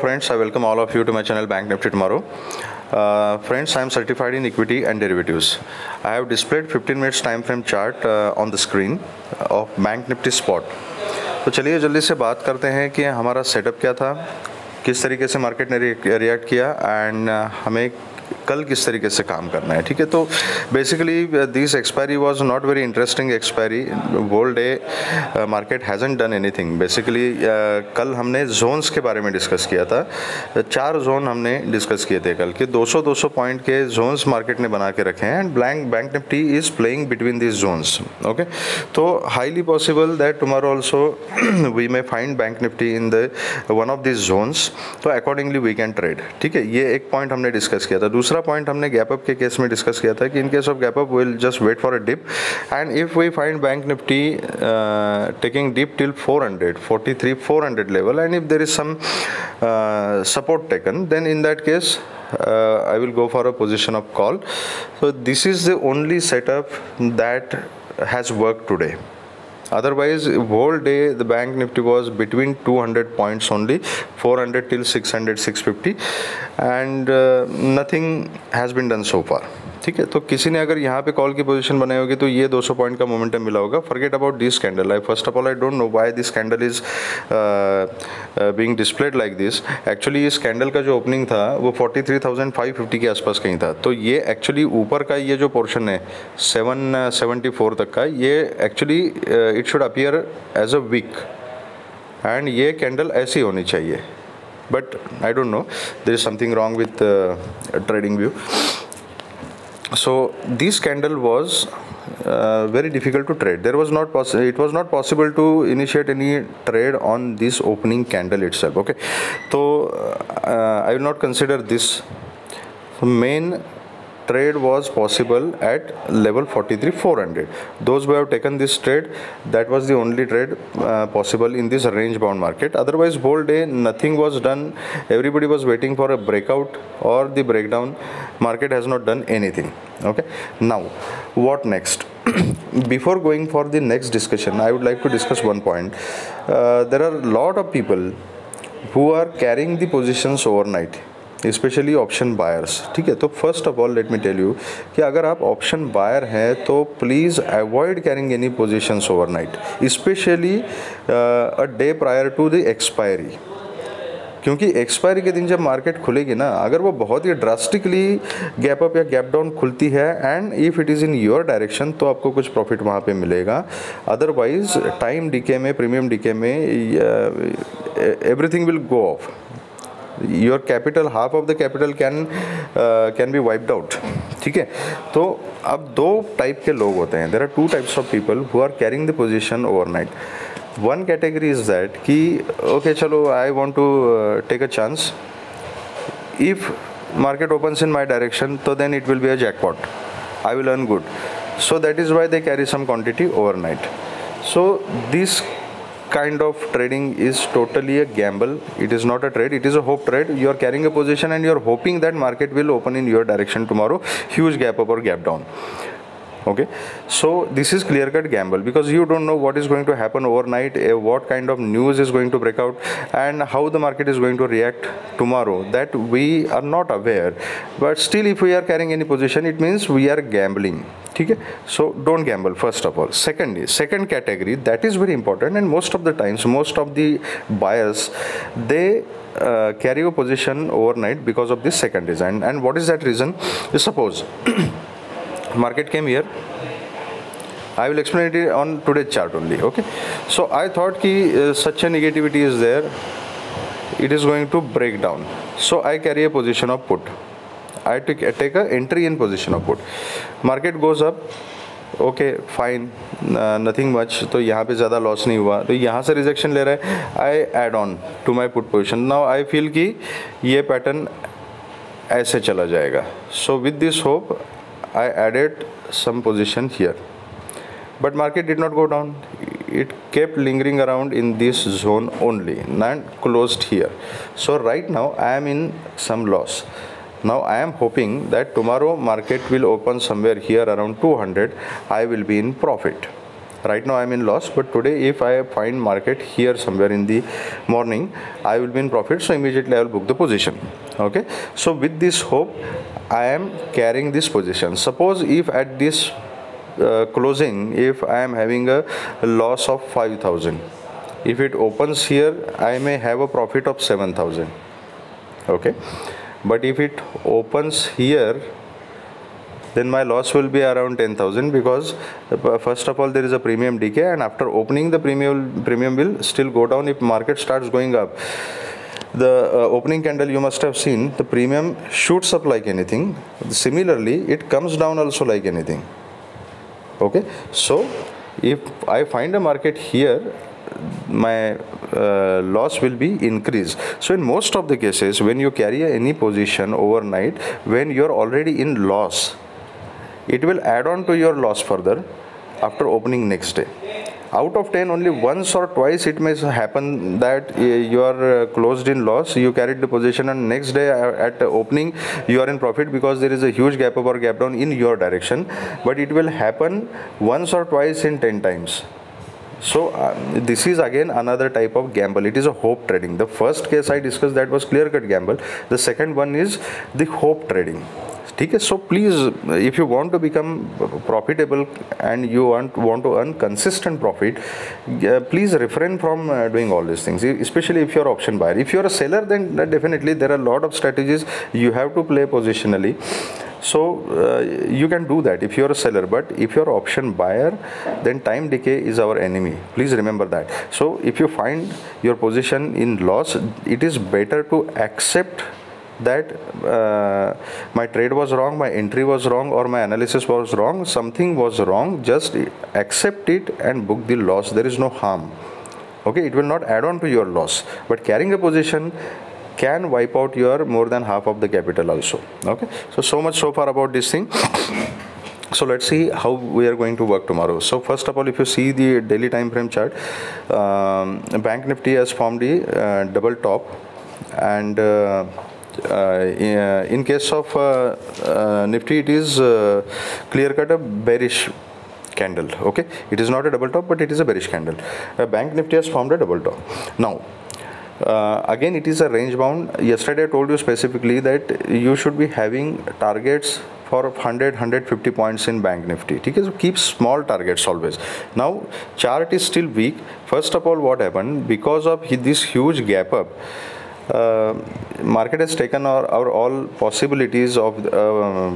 friends, I welcome all of you to my channel Bank Nifty Tomorrow. Friends, I am certified in equity and derivatives. I have displayed 15 minutes time frame chart on the screen of Bank Nifty Spot. तो चलिए जल्दी से बात करते हैं कि हमारा setup क्या था, किस तरीके से मार्केट ने रिएक्ट किया एंड हमें कल किस तरीके से काम करना है. ठीक है, तो basically this expiry was not very interesting expiry. Whole day market hasn't done anything. Basically कल हमने जोन्स के बारे में डिस्कस किया था. 4 जोन हमने डिस्कस किए थे कल कि 200-200 पॉइंट के जोन्स मार्केट ने बना के रखे हैं and bank nifty is playing between this zones. Okay, तो highly possible that tomorrow also we may find bank nifty in the one of this zones. तो अकॉर्डिंगली वी कैन ट्रेड. ठीक है, ये एक पॉइंट हमने डिस्कस किया था. दूसरा पॉइंट हमने गैप अप के केस में डिस्कस किया था कि in case of gap up will just wait for a dip and if we find bank Nifty taking dip till 400 level and if there is some support taken, then in that case I will go for a position of call. So this is the only setup that has worked today. Otherwise, whole day the bank nifty was between 200 points only, 400 till 600, 650, and nothing has been done so far. ठीक है, तो किसी ने अगर यहाँ पे call की position बनाई होगी तो ये 200 पॉइंट का मोमेंटम मिला होगा. Forget about this candle. I first of all I don't know why this candle is being displayed like this. Actually इस कैंडल का जो ओपनिंग था वो 43,550 के आसपास कहीं था. तो ये एक्चुअली ऊपर का ये जो पोर्शन है 774 तक का, ये actually it should appear as a weekend ये कैंडल ऐसी होनी चाहिए. But I don't know, there is something wrong with TradingView. So this candle was very difficult to trade. It was not possible to initiate any trade on this opening candle itself. Okay, so I will not consider this. The main trade was possible at level 43,400. Those who have taken this trade, that was the only trade possible in this range bound market. Otherwise whole day nothing was done. Everybody was waiting for a breakout or the breakdown. Market has not done anything. Okay, now what next? Before going for the next discussion, I would like to discuss one point. There are a lot of people who are carrying the positions overnight, specially option buyers. ठीक है, तो first of all let me tell you कि अगर आप option buyer हैं तो please avoid carrying any positions overnight, specially a day prior to the expiry. क्योंकि expiry के दिन जब मार्केट खुलेगी ना, अगर वो बहुत ही ड्रास्टिकली गैप अप या गैप डाउन खुलती है and if it is in your direction तो आपको कुछ प्रॉफिट वहाँ पे मिलेगा. अदरवाइज टाइम डीके में, प्रीमियम डीके में everything will go of. Your capital, half of the capital can be wiped out. ठीक है, तो अब 2 टाइप के लोग होते हैं. There are 2 types of people who are carrying the position overnight. One category is that कि ओके चलो I want to take a chance. If market opens in my direction तो then it will be a jackpot, I will earn good. So that is why they carry some quantity overnight. So this kind of trading is totally a gamble. It is not a trade, it is a hope trade. You are carrying a position and you are hoping that market will open in your direction tomorrow, huge gap up or gap down. Okay, so this is clear cut gamble because you don't know what is going to happen overnight, what kind of news is going to break out and how the market is going to react tomorrow. That we are not aware, but still if we are carrying any position it means we are gambling. ठीक है, so don't gamble first of all. Second category, that is very important and most of the times most of the buyers they carry a position overnight because of this second reason. And what is that reason? Suppose market came here, I will explain it on today's chart only. Okay, so I thought ki such a negativity is there, it is going to break down, so I carry a position of put. I take a entry in position of put. Market goes up, okay fine, nothing much. तो यहाँ पे ज़्यादा loss नहीं हुआ, तो यहाँ से rejection ले रहा है. I add on to my put position. Now I feel कि ये पैटर्न ऐसे चला जाएगा. So with this hope I added some position here, but market did not go down. It kept lingering around in this zone only and closed here. So right now I am in some loss. Now I am hoping that tomorrow market will open somewhere here around 200. I will be in profit. Right now I am in loss, but today if I find market here somewhere in the morning, I will be in profit, so immediately I will book the position. Okay, so with this hope I am carrying this position. Suppose if at this closing, if I am having a loss of 5,000, if it opens here, I may have a profit of 7,000. Okay, but if it opens here, then my loss will be around 10,000, because first of all there is a premium decay, and after opening the premium will still go down if market starts going up. The opening candle you must have seen, the premium shoots up like anything. Similarly, it comes down also like anything. Okay, so if I find a market here, my loss will be increased. So in most of the cases, when you carry any position overnight, when you are already in loss, it will add on to your loss further after opening next day. Out of 10, only once or twice it may happen that you are closed in loss, you carried the position, and next day at opening you are in profit because there is a huge gap up or gap down in your direction. But it will happen once or twice in 10 times. So this is again another type of gamble. It is a hope trading. The first case I discussed, that was clear-cut gamble. The second one is the hope trading. Okay, so please, if you want to become profitable and you want to earn consistent profit, please refrain from doing all these things, especially if you are option buyer. If you are a seller, then definitely there are a lot of strategies you have to play positionally. So you can do that if you are a seller. But if you are option buyer, then time decay is our enemy. Please remember that. So if you find your position in loss, it is better to accept that my trade was wrong, my entry was wrong, or my analysis was wrong, something was wrong. Just accept it and book the loss. There is no harm. Okay, it will not add on to your loss, but carrying a position can wipe out your more than half of the capital also. Okay, so much so far about this thing. So let's see how we are going to work tomorrow. So first of all, if you see the daily time frame chart, Bank Nifty has formed the double top, and in case of Nifty, it is clear-cut a bearish candle. Okay, it is not a double top, but it is a bearish candle. Bank Nifty has formed a double top. Now again, it is a range bound. Yesterday I told you specifically that you should be having targets for 100-150 points in Bank Nifty. Okay, so keep small targets always. Now chart is still weak. First of all, what happened? Because of this huge gap up, market has taken our all possibilities of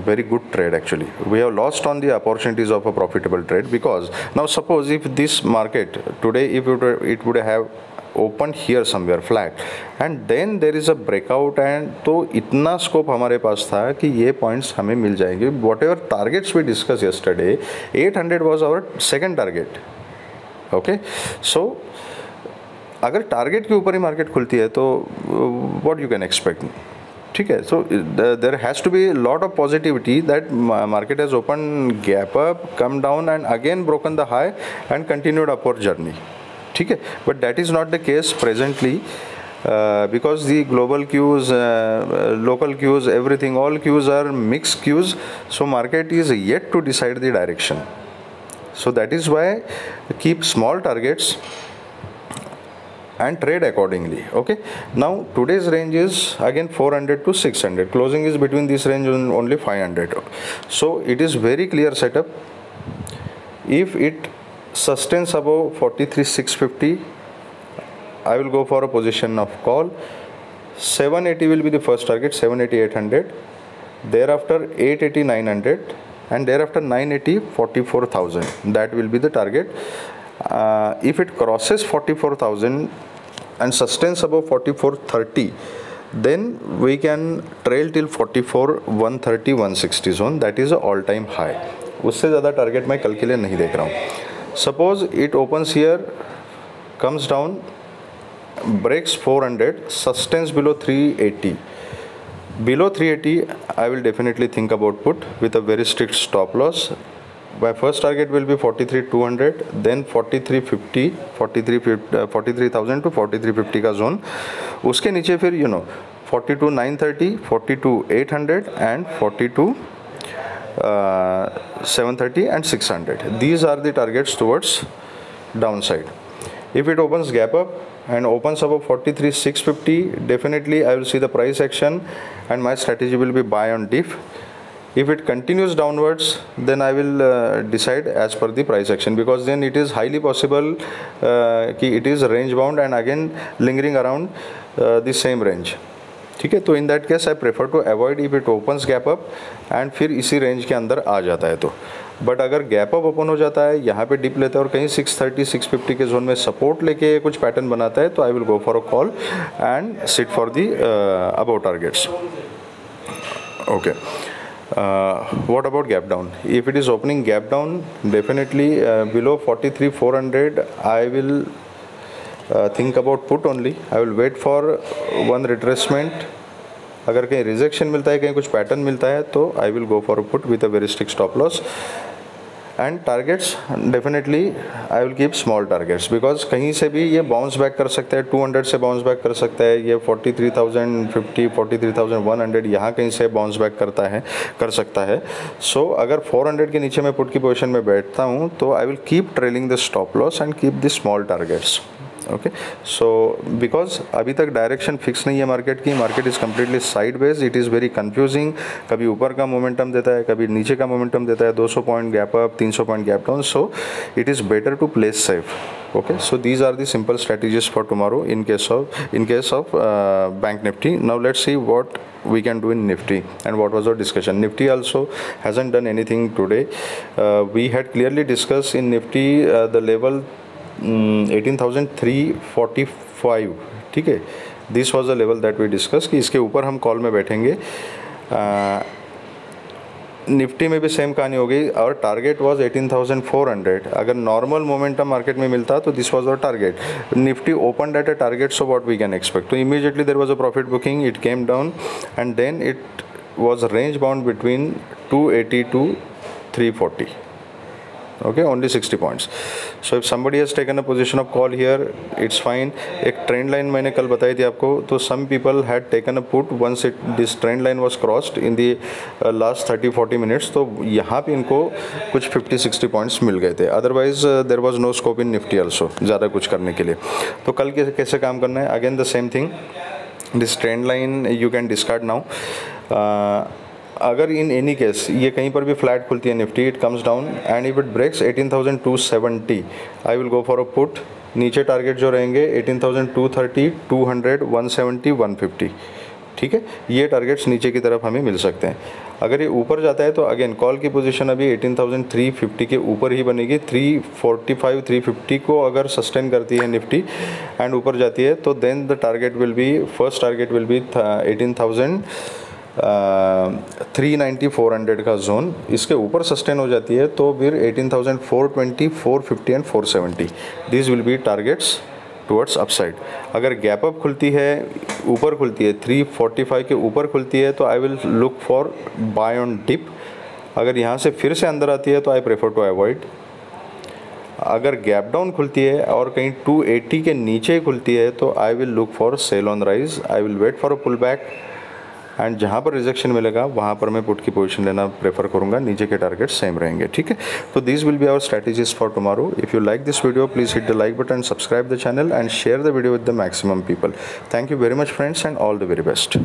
very good trade. Actually, we have lost on the opportunities of a profitable trade, because now suppose if this market today, if it would have opened here somewhere flat and then there is a breakout, and तो इतना scope हमारे पास था कि ये points हमें मिल जाएंगे. whatever targets we discussed yesterday, 800 was our second target. Okay, so अगर target के ऊपर ही मार्केट खुलती है तो व्हाट यू कैन एक्सपेक्ट. ठीक है, so there has to be lot of positivity that market has open gap up, come down and again broken the high and continued upward journey. ठीक है, but that is not the case presently, because the global cues, local cues, everything, all cues are mixed cues. So market is yet to decide the direction. So that is why keep small targets and trade accordingly. Okay, now today's range is again 400 to 600. Closing is between this range and only 500. So it is very clear setup. If it sustains above 43,650, I will go for a position of call. 780 will be the first target, 780, 800. Thereafter 880, 900, and thereafter 980, 44,000. That will be the target. If it crosses 44,000 and sustains above 4430, then we can trail till 44,130, 160 zone. That is a all-time high. उससे ज़्यादा target मैं कल के लिए नहीं देख रहा हूँ. Suppose it opens here, comes down, breaks 400, sustains below 380. Below 380, I will definitely think about put with a very strict stop loss. My first target will be 43,200, then 4350, 43,000 to 4350 का जोन. उसके नीचे फिर 42,930, 42,800 and 42 730 and 600. These are the targets towards downside. If it opens gap up and opens above 43,650, definitely I will see the price action and my strategy will be buy on dip. If it continues downwards, then I will decide as per the price action, because then it is highly possible कि it is range bound and again lingering around the same range. ठीक है, तो in that case I prefer to avoid if it opens gap up and फिर इसी range के अंदर आ जाता है तो. बट अगर गैप अप ओपन हो जाता है, यहाँ पे डिप लेता है और कहीं 630 650 के जोन में सपोर्ट लेके कुछ पैटर्न बनाता है, तो I will go for a call and sit for the above targets. Okay, what about gap down? If it is opening gap down, definitely below 43,400 I will think about put only. I will wait for one retracement. अगर कहीं rejection मिलता है, कहीं कुछ pattern मिलता है, तो I will go for a put with a very strict stop loss. And targets definitely I will keep small targets, because कहीं से भी ये बाउंस बैक कर सकता है. 200 से बाउंस बैक कर सकता है, ये 43,050 43,100 यहाँ कहीं से बाउंस बैक कर सकता है. सो अगर 400 के नीचे मैं पुट की पोजीशन में बैठता हूँ, तो I will keep trailing the stop loss and keep the small targets. Okay, so because अभी तक डायरेक्शन फिक्स नहीं है मार्केट की. Market is completely side based. It is very confusing. कभी ऊपर का मोमेंटम देता है, कभी नीचे का मोमेंटम देता है. 200 point gap up, 300 point gap down. So it is better to play safe. Okay, so these are the simple strategies for tomorrow in case of bank nifty. Now let's see what we can do in nifty and what was our discussion. Nifty also hasn't done anything today. We had clearly discussed in nifty the level 18,345. ठीक है, this was the level that we discuss कि इसके ऊपर हम call में बैठेंगे. Nifty में भी सेम कहानी हो गई. और टारगेट वाज 18,400. अगर नॉर्मल मोमेंटम मार्केट में मिलता तो this was our target. Nifty open at a target, so what we can expect. तो immediately there was a profit booking. It came down and then it was range bound between 280 to 340. Okay, only 60 points. So if somebody has taken a position of call here, it's fine. एक trend line मैंने कल बताई थी आपको, तो some people had taken a put once this trend line was crossed in the last 30-40 minutes. तो यहाँ पे इनको कुछ 50-60 पॉइंट्स मिल गए थे. Otherwise there was no scope in Nifty also ज़्यादा कुछ करने के लिए. तो कल कैसे काम करना है? Again the same thing. This trend line you can discard now. अगर इन एनी केस ये कहीं पर भी फ्लैट खुलती है Nifty, it comes down and if it breaks 18,270, I will go for a put. नीचे टारगेट जो रहेंगे 18,230, 200, 170, 150. ठीक है, ये टारगेट्स नीचे की तरफ हमें मिल सकते हैं. अगर ये ऊपर जाता है तो अगेन कॉल की पोजीशन अभी 18,350 के ऊपर ही बनेगी. 345, 350 को अगर सस्टेन करती है निफ्टी एंड ऊपर जाती है, तो then the target will be, first target will be 18,390 400 का जोन. इसके ऊपर सस्टेन हो जाती है तो फिर 18,420, 450 and 470. This will B targets towards upside. अगर गैप अप खुलती है, ऊपर खुलती है, 345 के ऊपर खुलती है, तो I will look for buy on dip. अगर यहाँ से फिर से अंदर आती है तो आई प्रेफर टू अवॉइड. अगर गैप डाउन खुलती है और कहीं 280 के नीचे खुलती है, तो I will look for sell on rise. I will wait for a pull back and जहाँ पर रिजेक्शन मिलेगा वहाँ पर मैं पुट की पोजीशन लेना प्रेफर करूँगा. नीचे के टारगेट सेम रहेंगे. ठीक है, तो this will be our strategies for tomorrow. If you like this video, please hit the like button, subscribe the channel and share the video with the maximum people. Thank you very much friends and all the very best.